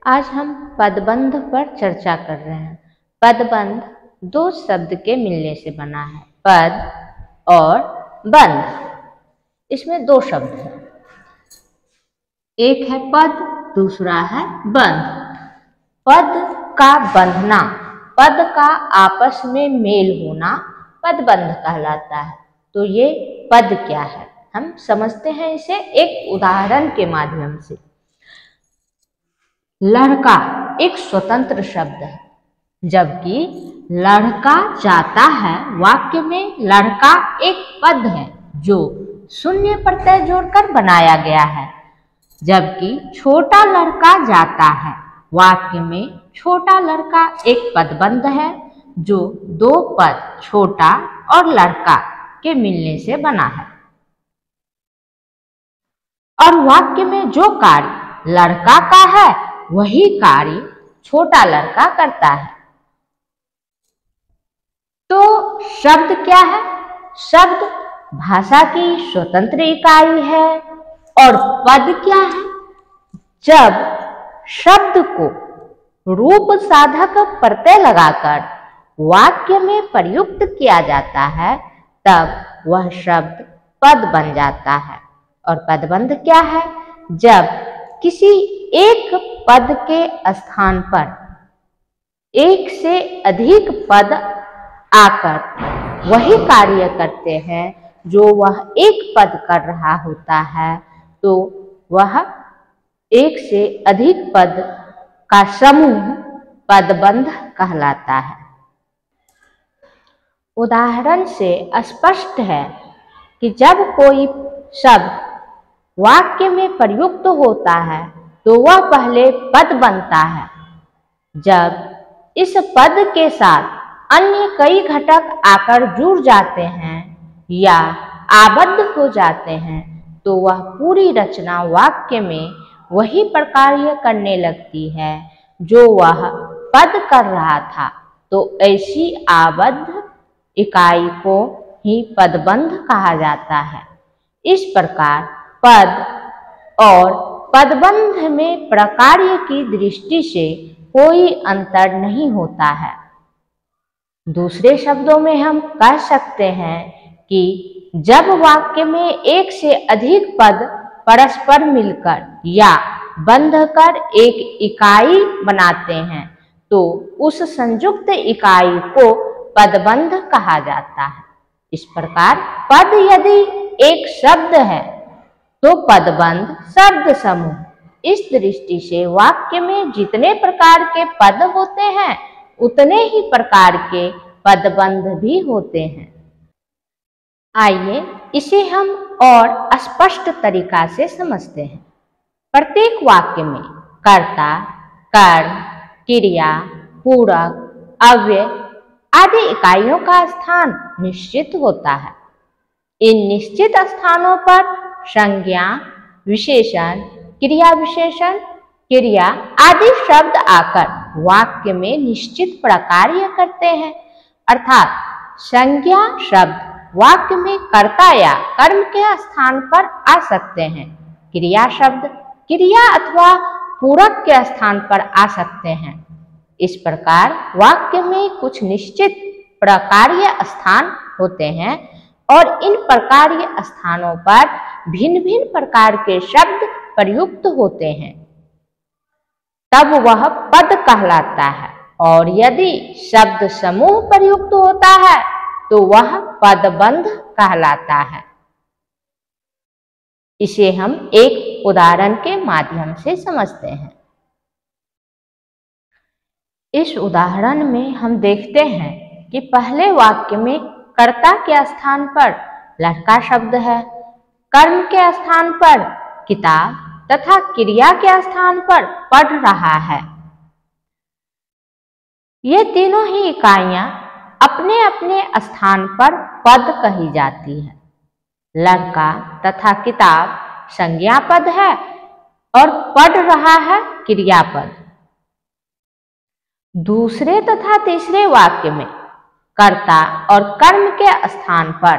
आज हम पदबंध पर चर्चा कर रहे हैं। पदबंध दो शब्द के मिलने से बना है, पद और बंध। इसमें दो शब्द हैं, एक है पद, दूसरा है बंध। पद का बंधना, पद का आपस में मेल होना पदबंध कहलाता है। तो ये पद क्या है, हम समझते हैं इसे एक उदाहरण के माध्यम से। लड़का एक स्वतंत्र शब्द है, जबकि लड़का जाता है वाक्य में लड़का एक पद है जो शून्य प्रत्यय जोड़कर बनाया गया है। जबकि छोटा लड़का जाता है वाक्य में छोटा लड़का एक पदबंध है जो दो पद छोटा और लड़का के मिलने से बना है। और वाक्य में जो कार्य लड़का का है वही कार्य छोटा लड़का करता है। तो शब्द क्या है? शब्द भाषा की स्वतंत्र इकाई है। और पद क्या है? जब शब्द को रूप साधक प्रत्यय लगाकर वाक्य में प्रयुक्त किया जाता है तब वह शब्द पद बन जाता है। और पदबंध क्या है? जब किसी एक पद के स्थान पर एक से अधिक पद आकर वही कार्य करते हैं जो वह एक पद कर रहा होता है, तो वह एक से अधिक पद का समूह पदबंध कहलाता है। उदाहरण से स्पष्ट है कि जब कोई शब्द वाक्य में प्रयुक्त होता है तो वह पहले पद बनता है। जब इस पद के साथ अन्य कई घटक आकर जुड़ जाते हैं या आबद्ध हो जाते हैं तो वह पूरी रचना वाक्य में वही प्रकार्य करने लगती है जो वह पद कर रहा था। तो ऐसी आबद्ध इकाई को ही पदबंध कहा जाता है। इस प्रकार पद और पदबंध में प्रकार्य की दृष्टि से कोई अंतर नहीं होता है। दूसरे शब्दों में हम कह सकते हैं कि जब वाक्य में एक से अधिक पद परस्पर मिलकर या बंधकर एक इकाई बनाते हैं तो उस संयुक्त इकाई को पदबंध कहा जाता है। इस प्रकार पद यदि एक शब्द है तो पदबंध शब्द समूह। इस दृष्टि से वाक्य में जितने प्रकार के पद होते हैं उतने ही प्रकार के पदबंध भी होते हैं। आइए इसे हम और स्पष्ट तरीका से समझते हैं। प्रत्येक वाक्य में कर्ता, कर्म, क्रिया, पूरक, अव्यय आदि इकाइयों का स्थान निश्चित होता है। इन निश्चित स्थानों पर संज्ञा, विशेषण, क्रिया विशेषण, क्रिया आदि शब्द आकर वाक्य में निश्चित प्रकार्य करते हैं। अर्थात संज्ञा शब्द वाक्य में कर्ता या कर्म के स्थान पर आ सकते हैं। क्रिया शब्द क्रिया अथवा पूरक के स्थान पर आ सकते हैं। इस प्रकार वाक्य में कुछ निश्चित प्रकार्य स्थान होते हैं और इन प्रकार्य स्थानों पर भिन्न भिन्न प्रकार के शब्द प्रयुक्त होते हैं, तब वह पद कहलाता है। और यदि शब्द समूह प्रयुक्त होता है तो वह पदबंध कहलाता है। इसे हम एक उदाहरण के माध्यम से समझते हैं। इस उदाहरण में हम देखते हैं कि पहले वाक्य में कर्ता के स्थान पर लड़का शब्द है, कर्म के स्थान पर किताब तथा क्रिया के स्थान पर पढ़ रहा है। ये तीनों ही इकाइयां अपने अपने स्थान पर पद कही जाती है। लड़का तथा किताब संज्ञा पद है और पढ़ रहा है क्रियापद। दूसरे तथा तीसरे वाक्य में कर्ता और कर्म के स्थान पर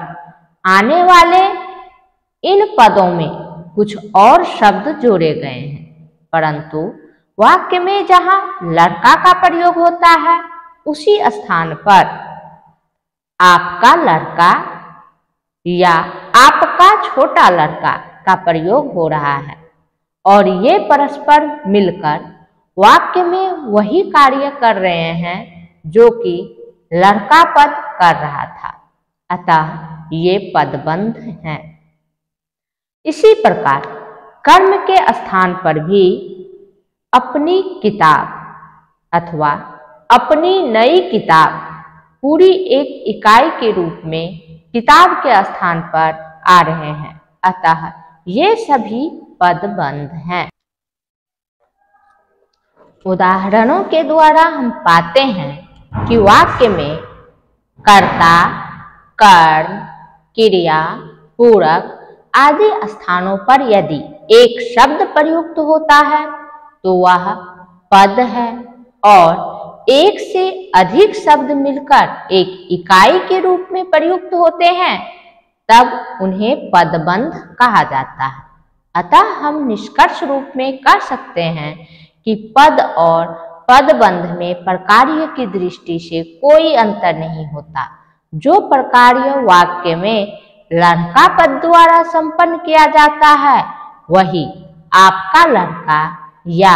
आने वाले इन पदों में कुछ और शब्द जोड़े गए हैं, परंतु वाक्य में जहां लड़का का प्रयोग होता है उसी स्थान पर आपका लड़का या आपका छोटा लड़का का प्रयोग हो रहा है और ये परस्पर मिलकर वाक्य में वही कार्य कर रहे हैं जो कि लड़का पद कर रहा था, अतः ये पदबंध हैं। इसी प्रकार कर्म के स्थान पर भी अपनी किताब अथवा अपनी नई किताब पूरी एक इकाई के रूप में किताब के स्थान पर आ रहे हैं, अतः ये सभी पदबंध हैं। उदाहरणों के द्वारा हम पाते हैं कि वाक्य में कर्ता, कर्म, क्रिया, पूरक आदि स्थानों पर यदि एक शब्द प्रयुक्त होता है तो वह पद है और एक से अधिक शब्द मिलकर एक इकाई के रूप में प्रयुक्त होते हैं तब उन्हें पदबंध कहा जाता है। अतः हम निष्कर्ष रूप में कह सकते हैं कि पद और पदबंध में प्रकार्य की दृष्टि से कोई अंतर नहीं होता। जो प्रकार्य वाक्य में लड़का पद द्वारा संपन्न किया जाता है वही आपका लड़का या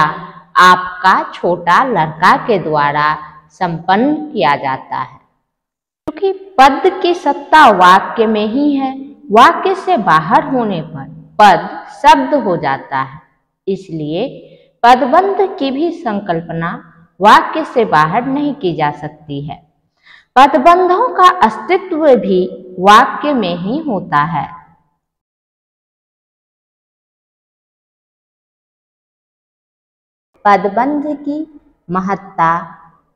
आपका छोटा लड़का के द्वारा संपन्न किया जाता है। क्योंकि पद की सत्ता वाक्य में ही है, वाक्य से बाहर होने पर पद शब्द हो जाता है, इसलिए पदबंध की भी संकल्पना वाक्य से बाहर नहीं की जा सकती है। पदबंधों का अस्तित्व भी वाक्य में ही होता है। पदबंध की महत्ता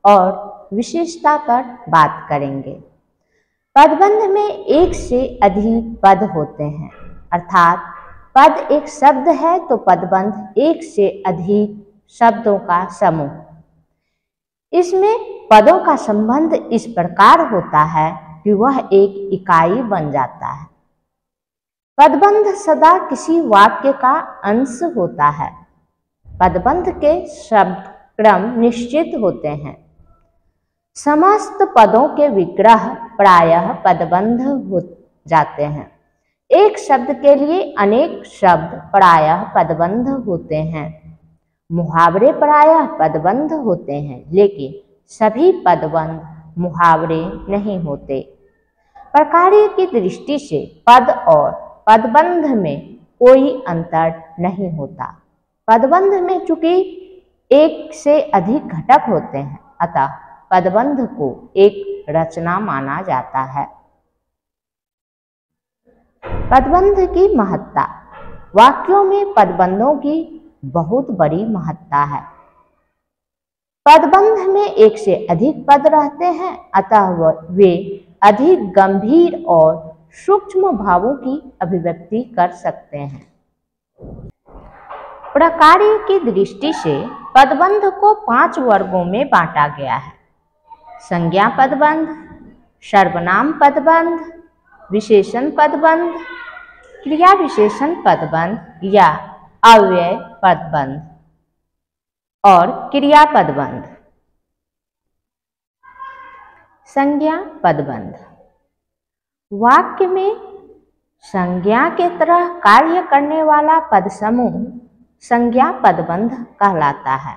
और विशेषता पर बात करेंगे। पदबंध में एक से अधिक पद होते हैं, अर्थात पद एक शब्द है तो पदबंध एक से अधिक शब्दों का समूह। इसमें पदों का संबंध इस प्रकार होता है कि वह एक इकाई बन जाता है। पदबंध सदा किसी वाक्य का अंश होता है। पदबंध के शब्द क्रम निश्चित होते हैं। समस्त पदों के विग्रह प्रायः पदबंध हो जाते हैं। एक शब्द के लिए अनेक शब्द प्रायः पदबंध होते हैं। मुहावरे प्रायः पदबंध होते हैं, लेकिन सभी पदबंध मुहावरे नहीं होते। प्रकार्य की दृष्टि से पद और पदबंध में कोई अंतर नहीं होता। पदबंध में चूंकि एक से अधिक घटक होते हैं, अतः पदबंध को एक रचना माना जाता है। पदबंध की महत्ता। वाक्यों में पदबंधों की बहुत बड़ी महत्ता है। पदबंध में एक से अधिक पद रहते हैं, अतः वे अधिक गंभीर और सूक्ष्म भावों की अभिव्यक्ति कर सकते हैं। प्रकार्य की दृष्टि से पदबंध को 5 वर्गों में बांटा गया है। संज्ञा पदबंध, सर्वनाम पदबंध, विशेषण पदबंध, क्रिया विशेषण पदबंध या अव्यय पदबंध और क्रिया पदबंध। संज्ञा पदबंध। वाक्य में संज्ञा के तरह कार्य करने वाला पद समूह संज्ञा पदबंध कहलाता है।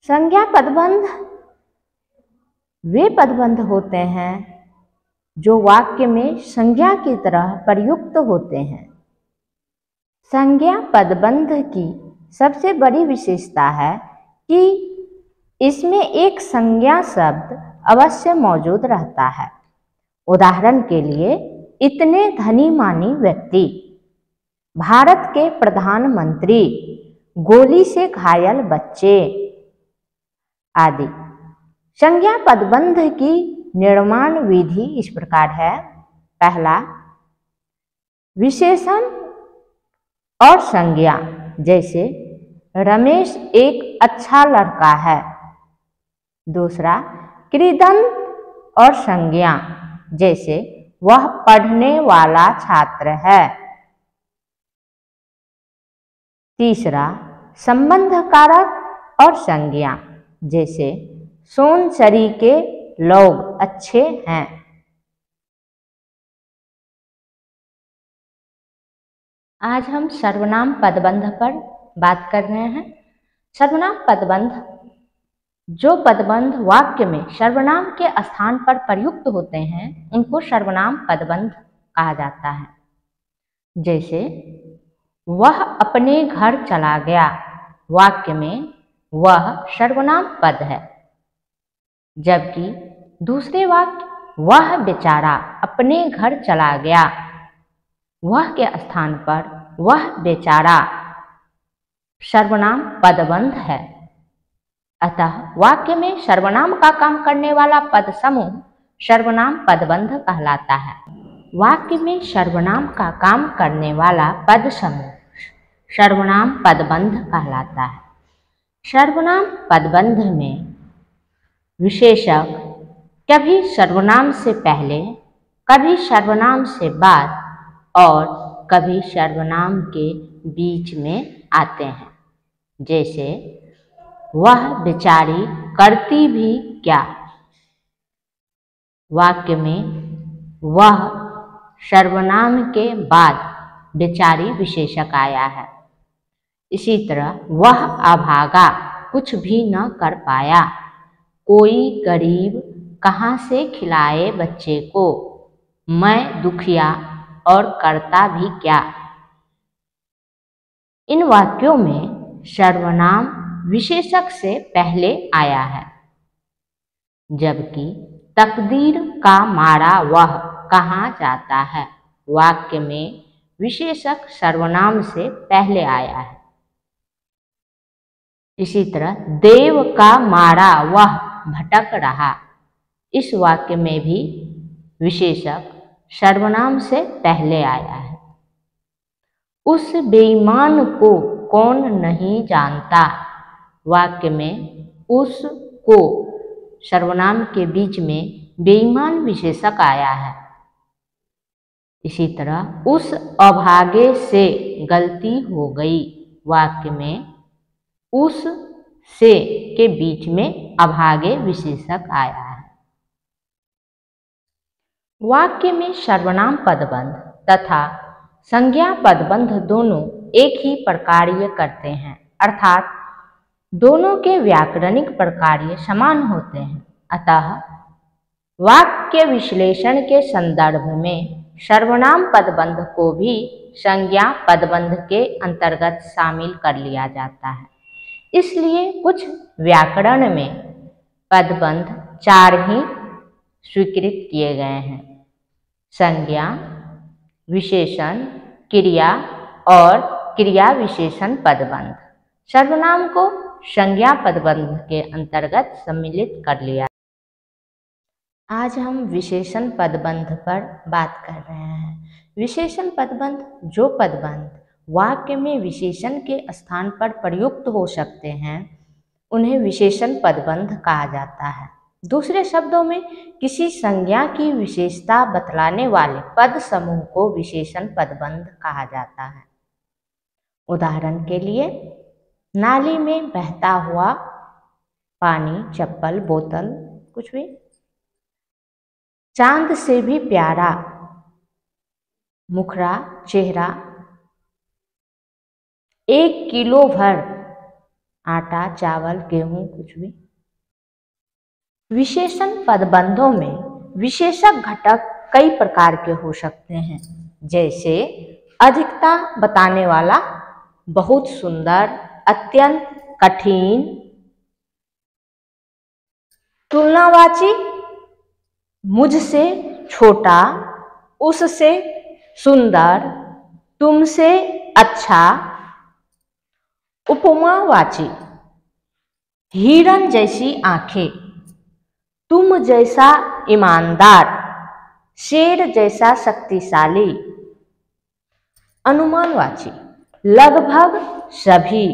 संज्ञा पदबंध वे पदबंध होते हैं जो वाक्य में संज्ञा की तरह प्रयुक्त होते हैं। संज्ञा पदबंध की सबसे बड़ी विशेषता है कि इसमें एक संज्ञा शब्द अवश्य मौजूद रहता है। उदाहरण के लिए, इतने धनी मानी व्यक्ति, भारत के प्रधानमंत्री, गोली से घायल बच्चे आदि। संज्ञा पदबंध की निर्माण विधि इस प्रकार है। पहला, विशेषण और संज्ञा, जैसे रमेश एक अच्छा लड़का है। दूसरा, कृदंत और संज्ञा, जैसे वह पढ़ने वाला छात्र है। तीसरा, संबंध कारक और संज्ञा, जैसे सोनसरी के लोग अच्छे हैं। आज हम सर्वनाम पदबंध पर बात कर रहे हैं। सर्वनाम पदबंध, जो पदबंध वाक्य में सर्वनाम के स्थान पर प्रयुक्त होते हैं उनको सर्वनाम पदबंध कहा जाता है। जैसे वह अपने घर चला गया, वाक्य में वह सर्वनाम पद है, जबकि दूसरे वाक्य वह बेचारा अपने घर चला गया, वह के स्थान पर वह बेचारा सर्वनाम पदबंध है। अतः वाक्य में सर्वनाम का काम करने वाला पद समूह सर्वनाम पदबंध कहलाता है। वाक्य में सर्वनाम का काम करने वाला पद समूह सर्वनाम पदबंध कहलाता है। सर्वनाम पदबंध में विशेषक कभी सर्वनाम से पहले, कभी सर्वनाम से बाद और कभी सर्वनाम के बीच में आते हैं। जैसे वह बेचारी करती भी क्या, वाक्य में वह सर्वनाम के बाद बेचारी विशेषक आया है। इसी तरह वह अभागा कुछ भी न कर पाया, कोई गरीब कहाँ से खिलाए बच्चे को, मैं दुखिया और करता भी क्या। इन वाक्यों में सर्वनाम विशेषक से पहले आया है, जबकि तकदीर का मारा वह कहाँ जाता है, वाक्य में विशेषक सर्वनाम से पहले आया है। इसी तरह देव का मारा वह भटक रहा, इस वाक्य में भी विशेषक सर्वनाम से पहले आया है। उस बेईमान को कौन नहीं जानता, वाक्य में उस को सर्वनाम के बीच में बेईमान विशेषक आया है। इसी तरह उस अभागे से गलती हो गई, वाक्य में उस से के बीच में अभागे विशेषक आया है। वाक्य में सर्वनाम पदबंध तथा संज्ञा पदबंध दोनों एक ही प्रकार्य करते हैं, अर्थात दोनों के व्याकरणिक प्रकार्य समान होते हैं। अतः वाक्य विश्लेषण के संदर्भ में सर्वनाम पदबंध को भी संज्ञा पदबंध के अंतर्गत शामिल कर लिया जाता है। इसलिए कुछ व्याकरण में पदबंध 4 ही स्वीकृत किए गए हैं: संज्ञा, विशेषण, क्रिया और क्रिया विशेषण पदबंध। सर्वनाम को संज्ञा पदबंध के अंतर्गत सम्मिलित कर लिया। आज हम विशेषण पदबंध पर बात कर रहे हैं। विशेषण पदबंध, जो पदबंध वाक्य में विशेषण के स्थान पर प्रयुक्त हो सकते हैं, उन्हें विशेषण पदबंध कहा जाता है। दूसरे शब्दों में किसी संज्ञा की विशेषता बतलाने वाले पद समूह को विशेषण पदबंध कहा जाता है। उदाहरण के लिए, नाली में बहता हुआ पानी, चप्पल, बोतल, कुछ भी। चांद से भी प्यारा, मुखड़ा, चेहरा। 1 किलो भर आटा, चावल, गेहूं, कुछ भी। विशेषण पदबंधों में विशेषक घटक कई प्रकार के हो सकते हैं, जैसे अधिकता बताने वाला, बहुत सुंदर, अत्यंत, कठिन। तुलनावाची, मुझसे छोटा, उससे सुंदर, तुमसे अच्छा। उपमावाची, हिरन जैसी आंखें, तुम जैसा ईमानदार, शेर जैसा शक्तिशाली। अनुमानवाची, लगभग सभी,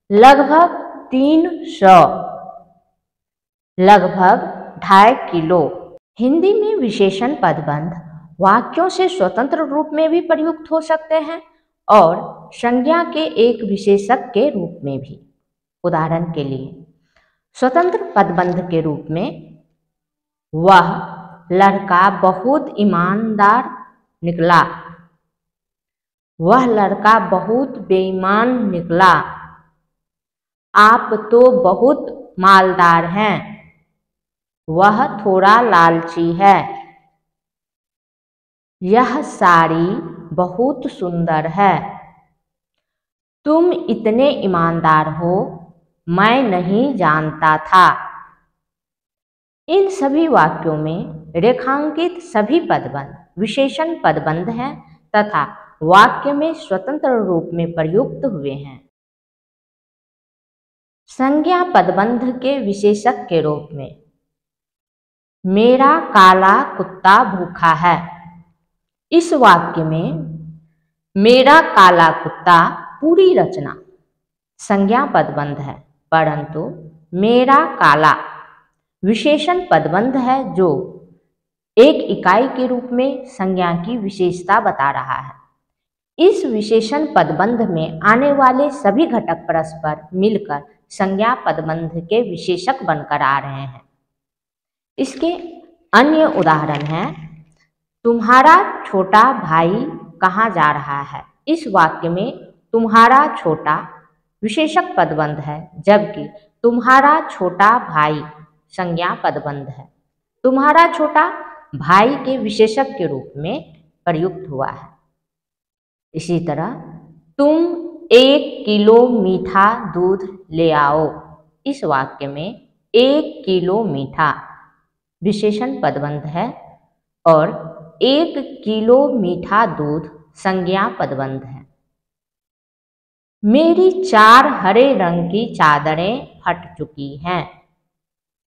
लगभग 300, लगभग 2.5 किलो। हिंदी में विशेषण पदबंध वाक्यों से स्वतंत्र रूप में भी प्रयुक्त हो सकते हैं और संज्ञा के एक विशेषक के रूप में भी। उदाहरण के लिए स्वतंत्र पदबंध के रूप में वह लड़का बहुत ईमानदार निकला, वह लड़का बहुत बेईमान निकला, आप तो बहुत मालदार हैं, वह थोड़ा लालची है, यह साड़ी बहुत सुंदर है, तुम इतने ईमानदार हो, मैं नहीं जानता था। इन सभी वाक्यों में रेखांकित सभी पदबंध विशेषण पदबंध हैं तथा वाक्य में स्वतंत्र रूप में प्रयुक्त हुए हैं। संज्ञा पदबंध के विशेषक के रूप में मेरा काला कुत्ता भूखा है। इस वाक्य में मेरा काला कुत्ता पूरी रचना संज्ञा पदबंध है, परंतु मेरा काला विशेषण पदबंध है जो एक इकाई के रूप में संज्ञा की विशेषता बता रहा है। इस विशेषण पदबंध में आने वाले सभी घटक परस्पर मिलकर संज्ञा पदबंध के विशेषक बनकर आ रहे हैं। इसके अन्य उदाहरण हैं तुम्हारा छोटा भाई कहाँ जा रहा है। इस वाक्य में तुम्हारा छोटा विशेषक पदबंध है, जबकि तुम्हारा छोटा भाई संज्ञा पदबंध है। तुम्हारा छोटा भाई के विशेषक के रूप में प्रयुक्त हुआ है। इसी तरह तुम 1 किलो मीठा दूध ले आओ। इस वाक्य में 1 किलो मीठा विशेषण पदबंध है और 1 किलो मीठा दूध संज्ञा पदबंध है। मेरी 4 हरे रंग की चादरें फट चुकी हैं।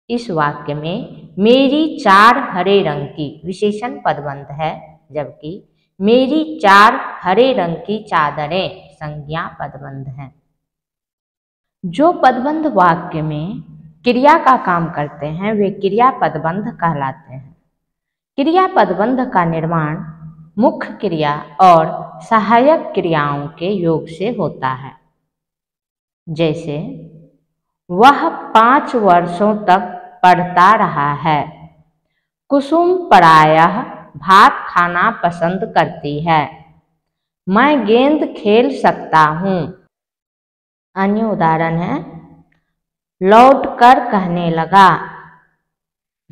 इस वाक्य में मेरी 4 हरे रंग की विशेषण पदबंध है, जबकि मेरी 4 हरे रंग की चादरें संज्ञा पदबंध हैं। जो पदबंध वाक्य में क्रिया का काम करते हैं वे क्रिया पदबंध कहलाते हैं। क्रिया पदबंध का निर्माण मुख्य क्रिया और सहायक क्रियाओं के योग से होता है। जैसे वह 5 वर्षों तक पढ़ता रहा है। कुसुम प्रायः भात खाना पसंद करती है। मैं गेंद खेल सकता हूँ। अन्य उदाहरण है लौटकर कहने लगा,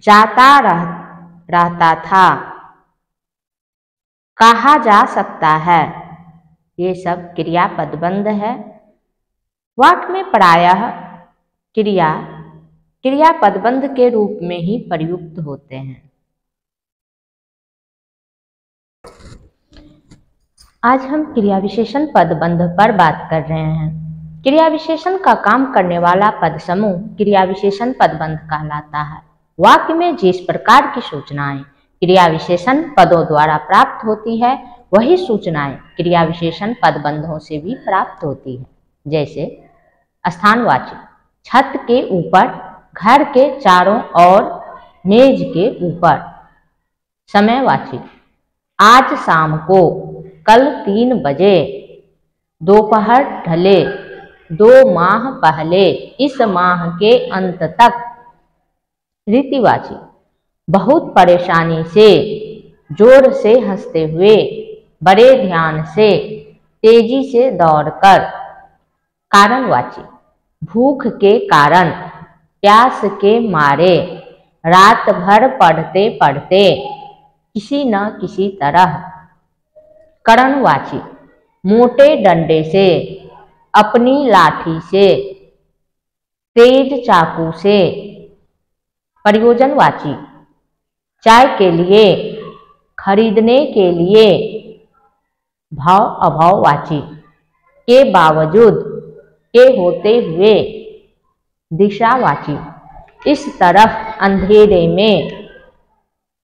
जाता रहता था, कहा जा सकता है। ये सब क्रिया पदबंध है। वाक्य में प्रायः क्रिया पदबंध के रूप में ही प्रयुक्त होते हैं। आज हम क्रिया विशेषण पदबंध पर बात कर रहे हैं। क्रिया विशेषण का काम करने वाला पद समूह क्रिया विशेषण पदबंध कहलाता है। वाक्य में जिस प्रकार की सूचनाएं क्रिया विशेषण पदों द्वारा प्राप्त होती है, वही सूचनाएं क्रिया विशेषण पदबंधों से भी प्राप्त होती है। जैसे स्थानवाची छत के ऊपर, घर के चारों ओर, मेज के ऊपर। समयवाची आज शाम को, कल 3 बजे, दोपहर ढले, 2 माह पहले, इस माह के अंत तक। रीतिवाची बहुत परेशानी से, जोर से हंसते हुए, बड़े ध्यान से, तेजी से दौड़कर। कारणवाची भूख के कारण, प्यास के मारे, रात भर पढ़ते पढ़ते, किसी न किसी तरह। करणवाची मोटे डंडे से, अपनी लाठी से, तेज चाकू से। प्रयोजनवाची चाय के लिए, खरीदने के लिए। भाव अभाववाची के बावजूद, के होते हुए। दिशावाची इस तरफ अंधेरे में,